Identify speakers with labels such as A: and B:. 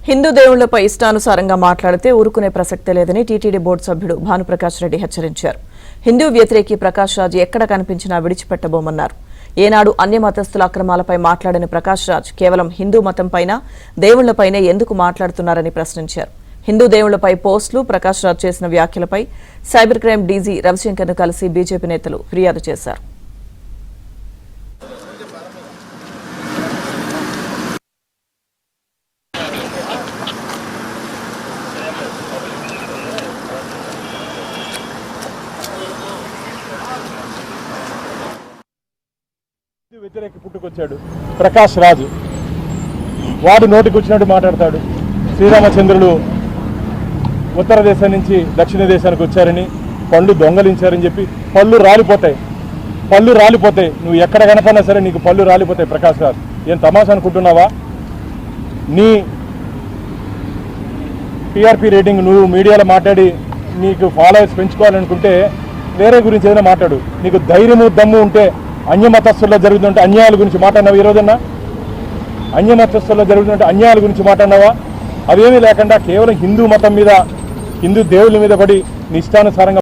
A: హిందూ దేవుళ్లపై ఇష్టానుసారంగా మాట్లాడితే ఊరుకునే ప్రసక్తే లేదని టీటీడీ బోర్డు సభ్యుడు భానుప్రకాష్ రెడ్డి హెచ్చరించారు. హిందూ వ్యతిరేకి ప్రకాష్ రాజ్ ఎక్కడ కనిపించినా విడిచిపెట్టబోమన్నారు. ఏనాడు అన్య మతస్థుల అక్రమాలపై మాట్లాడిన ప్రకాష్ రాజ్ కేవలం హిందూ మతంపైన దేవుళ్లపైనే ఎందుకు మాట్లాడుతున్నారని ప్రశ్నించారు. హిందూ దేవుళ్లపై పోస్టులు, ప్రకాష్ రాజ్ చేసిన వ్యాఖ్యలపై సైబర్ క్రైమ్ డీజీ రవిశంకర్ను కలిసి బీజేపీ నేతలు ఫిర్యాదు చేశారు.
B: వ్యతిరేక పుట్టుకొచ్చాడు ప్రకాష్ రాజు. వాడు నోటికి వచ్చినట్టు మాట్లాడతాడు. శ్రీరామచంద్రులు ఉత్తర దేశం నుంచి దక్షిణ దేశానికి వచ్చారని, పళ్ళు దొంగలించారని చెప్పి పళ్ళు రాలిపోతాయి. నువ్వు ఎక్కడ కనపడినా సరే నీకు పళ్ళు రాలిపోతాయి. ప్రకాష్ రాజు ఏం తమాషా అనుకుంటున్నావా? నీ టీఆర్పీ రేటింగ్ నువ్వు మీడియాలో మాట్లాడి నీకు ఫాలోవర్స్ పెంచుకోవాలనుకుంటే వేరే గురించి ఏదైనా మాట్లాడు. నీకు ధైర్యము దమ్ము ఉంటే అన్యమతస్థుల్లో జరుగుతుంటే అన్యాయాల గురించి మాట్లాడినావా? ఈ రోజున్నా అన్యమతస్థుల్లో జరుగుతుంటే అన్యాయాల గురించి మాట్లాడినావా? అవేమీ లేకుండా కేవలం హిందూ మతం మీద, హిందూ దేవుళ్ళ మీద పడి నీ ఇష్టానుసారంగా